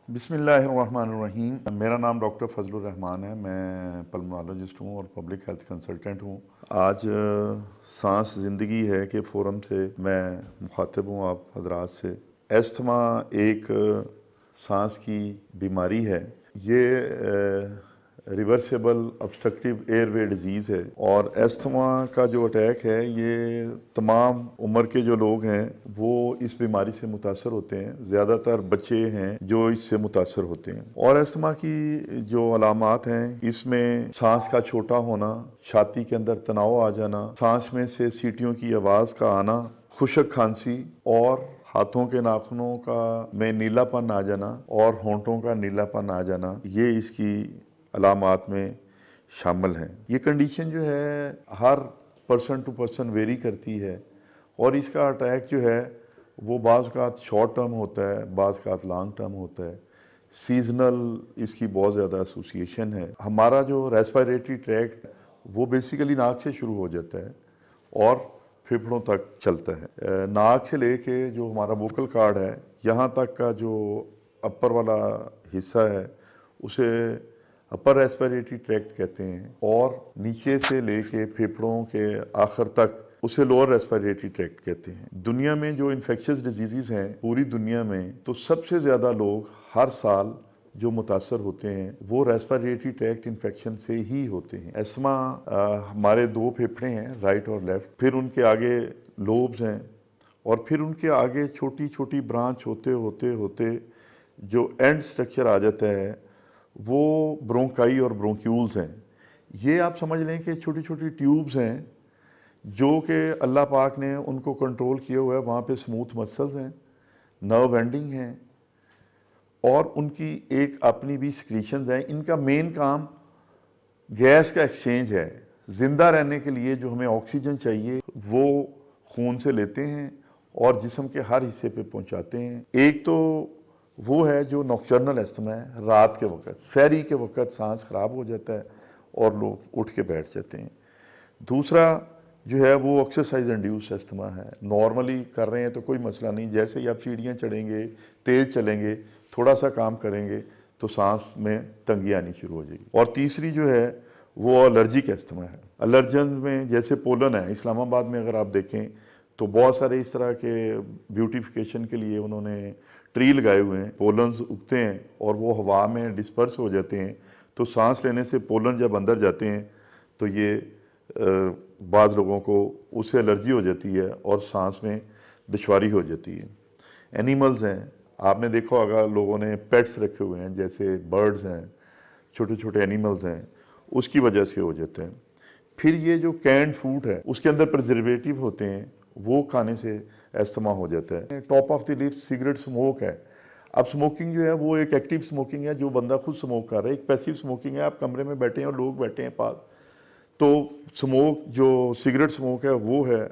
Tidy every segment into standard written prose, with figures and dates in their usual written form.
بسم اللہ الرحمن الرحیم۔ میرا نام ڈاکٹر فضل الرحمان ہے، میں پلمونالوجسٹ ہوں اور پبلک ہیلتھ کنسلٹنٹ ہوں۔ آج سانس زندگی ہے کہ فورم سے میں مخاطب ہوں آپ حضرات سے۔ ایستھما ایک سانس کی بیماری ہے، یہ reversible obstructive air way disease ہے، اور ایستھما کا جو اٹیک ہے یہ تمام عمر کے جو لوگ ہیں وہ اس بیماری سے متاثر ہوتے ہیں۔ زیادہ تر بچے ہیں جو اس سے متاثر ہوتے ہیں، اور ایستھما کی جو علامات ہیں اس میں سانس کا چھوٹا ہونا، چھاتی کے اندر تناؤ آ جانا، سانس میں سے سیٹیوں کی آواز کا آنا، خشک کھانسی، اور ہاتھوں کے ناخنوں میں نیلا پن آ جانا اور ہونٹوں کا نیلا پن آ جانا، یہ اس کی علامات میں شامل ہیں۔ یہ کنڈیشن جو ہے ہر پرسن ٹو پرسن ویری کرتی ہے، اور اس کا اٹیک جو ہے وہ بعض اوقات شارٹ ٹرم ہوتا ہے، بعض اوقات لانگ ٹرم ہوتا ہے۔ سیزنل اس کی بہت زیادہ ایسوسیشن ہے۔ ہمارا جو ریسپائریٹری ٹریکٹ وہ بیسیکلی ناک سے شروع ہو جاتا ہے اور پھیپھڑوں تک چلتا ہے۔ ناک سے لے کے جو ہمارا ووکل کارڈ ہے یہاں تک کا جو اپر والا حصہ ہے اسے اپر ریسپائریٹری ٹریکٹ کہتے ہیں، اور نیچے سے لے کے پھیپھڑوں کے آخر تک اسے لوور ریسپائریٹری ٹریکٹ کہتے ہیں۔ دنیا میں جو انفیکشس ڈیزیزز ہیں پوری دنیا میں، تو سب سے زیادہ لوگ ہر سال جو متاثر ہوتے ہیں وہ ریسپائریٹری ٹریکٹ انفیکشن سے ہی ہوتے ہیں۔ ایستھما ہمارے دو پھیپھڑے ہیں، رائٹ اور لیفٹ، پھر ان کے آگے لوبز ہیں، اور پھر ان کے آگے چھوٹی چھوٹی برانچ ہوتے ہوتے ہوتے جو اینڈ سٹرکچر آ جاتا ہے وہ برونکائی اور برونکیولز ہیں۔ یہ آپ سمجھ لیں کہ چھوٹی چھوٹی ٹیوبز ہیں جو کہ اللہ پاک نے ان کو کنٹرول کیا ہوا ہے۔ وہاں پہ سموتھ مسلز ہیں، نرو اینڈنگ ہیں، اور ان کی ایک اپنی بھی سکریشنز ہیں۔ ان کا مین کام گیس کا ایکسچینج ہے۔ زندہ رہنے کے لیے جو ہمیں آکسیجن چاہیے وہ خون سے لیتے ہیں اور جسم کے ہر حصے پہ پہنچاتے ہیں۔ ایک تو وہ ہے جو نوکچرنل ایستھما ہے، رات کے وقت سحری کے وقت سانس خراب ہو جاتا ہے اور لوگ اٹھ کے بیٹھ جاتے ہیں۔ دوسرا جو ہے وہ ایکسرسائز انڈیوس ایستھما ہے۔ نارملی کر رہے ہیں تو کوئی مسئلہ نہیں، جیسے ہی آپ سیڑھیاں چڑھیں گے، تیز چلیں گے، تھوڑا سا کام کریں گے تو سانس میں تنگی آنی شروع ہو جائے گی۔ اور تیسری جو ہے وہ الرجک ایستھما ہے۔ الرجن میں جیسے پولن ہے، اسلام آباد میں اگر آپ دیکھیں تو بہت سارے اس طرح کے بیوٹیفیکیشن کے لیے انہوں نے ٹری لگائے ہوئے ہیں، پولنز اگتے ہیں اور وہ ہوا میں ڈسپرس ہو جاتے ہیں، تو سانس لینے سے پولن جب اندر جاتے ہیں تو یہ بعض لوگوں کو اس سے الرجی ہو جاتی ہے اور سانس میں دشواری ہو جاتی ہے۔ اینیملز ہیں، آپ نے دیکھا ہوگا لوگوں نے پیٹس رکھے ہوئے ہیں، جیسے برڈز ہیں، چھوٹے چھوٹے اینیملز ہیں، اس کی وجہ سے ہو جاتے ہیں۔ پھر یہ جو کینڈ فوڈ ہے اس کے اندر پرزرویٹو ہوتے ہیں، وہ کھانے سے ایستھما ہو جاتا ہے۔ Top of the list cigarette smoke ہے۔ اب سموکنگ جو ہے وہ ایک ایکٹیو سموکنگ ہے جو بندہ خود سموک کر رہا ہے، ایک پیسیو سموکنگ ہے، آپ کمرے میں بیٹھے ہیں اور لوگ بیٹھے ہیں پاس، تو سموک جو سگریٹ سموک ہے وہ ہے۔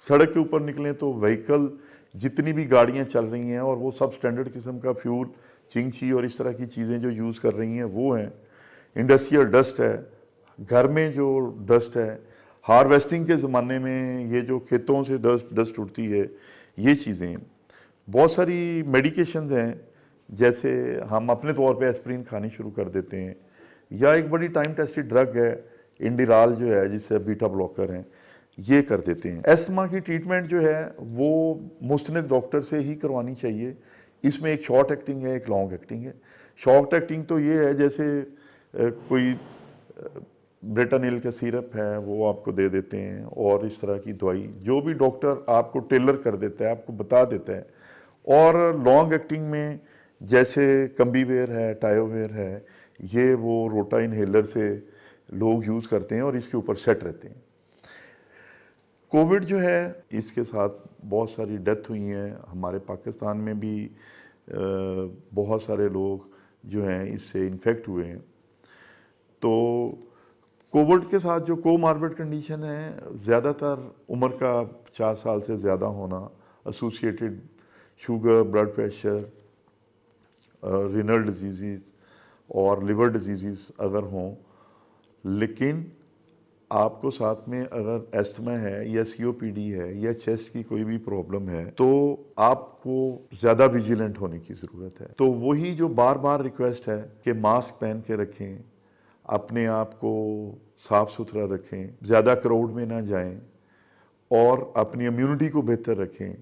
سڑک کے اوپر نکلیں تو وہیکل جتنی بھی گاڑیاں چل رہی ہیں اور وہ سب سٹینڈرڈ قسم کا فیول چنگچی اور اس طرح کی چیزیں جو یوز کر رہی ہیں وہ ہیں۔ انڈسٹریل ڈسٹ ہے، گھر میں جو ڈسٹ ہے، ہارویسٹنگ کے زمانے میں یہ جو کھیتوں سے ڈسٹ اڑتی ہے، یہ چیزیں۔ بہت ساری میڈیکیشنز ہیں، جیسے ہم اپنے طور پہ ایسپرین کھانی شروع کر دیتے ہیں، یا ایک بڑی ٹائم ٹیسٹڈ ڈرگ ہے انڈیرال جو ہے، جس سے بیٹا بلاکر ہیں، یہ کر دیتے ہیں۔ ایستھما کی ٹریٹمنٹ جو ہے وہ مستند ڈاکٹر سے ہی کروانی چاہیے۔ اس میں ایک شارٹ ایکٹنگ ہے، ایک لانگ ایکٹنگ ہے۔ شارٹ ایکٹنگ تو یہ ہے جیسے کوئی بریٹانیل کا سیرپ ہے وہ آپ کو دے دیتے ہیں، اور اس طرح کی دوائی جو بھی ڈاکٹر آپ کو ٹیلر کر دیتا ہے، آپ کو بتا دیتا ہے۔ اور لانگ ایکٹنگ میں جیسے کمبی ویئر ہے، ٹائیو ویئر ہے، یہ وہ روٹا انہیلر سے لوگ یوز کرتے ہیں اور اس کے اوپر سیٹ رہتے ہیں۔ کووڈ جو ہے اس کے ساتھ بہت ساری ڈیتھ ہوئی ہیں، ہمارے پاکستان میں بھی بہت سارے لوگ جو ہیں اس سے انفیکٹ ہوئے ہیں۔ تو کووڈ کے ساتھ جو کو ماربڈ کنڈیشن ہے، زیادہ تر عمر کا 50 سال سے زیادہ ہونا، associated sugar, blood pressure, renal diseases اور لیور ڈیزیزز اگر ہوں۔ لیکن آپ کو ساتھ میں اگر ایستھما ہے یا COPD ہے یا چیسٹ کی کوئی بھی پرابلم ہے تو آپ کو زیادہ ویجیلنٹ ہونے کی ضرورت ہے. تو وہی جو بار بار ریکویسٹ ہے کہ ماسک پہن کے رکھیں, اپنے آپ کو صاف ستھرا رکھیں, زیادہ کراؤڈ میں نہ جائیں اور اپنی امیونٹی کو بہتر رکھیں,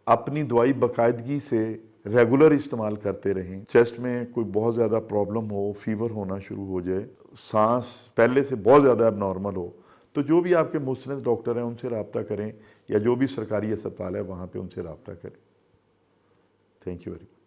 اپنی دوائی باقاعدگی سے ریگولر استعمال کرتے رہیں. چیسٹ میں کوئی بہت زیادہ پرابلم ہو, فیور ہونا شروع ہو جائے, سانس پہلے سے بہت زیادہ اب نارمل ہو, تو جو بھی آپ کے مستند ڈاکٹر ہیں ان سے رابطہ کریں, یا جو بھی سرکاری اسپتال ہے وہاں پہ ان سے رابطہ کریں. Thank you very much.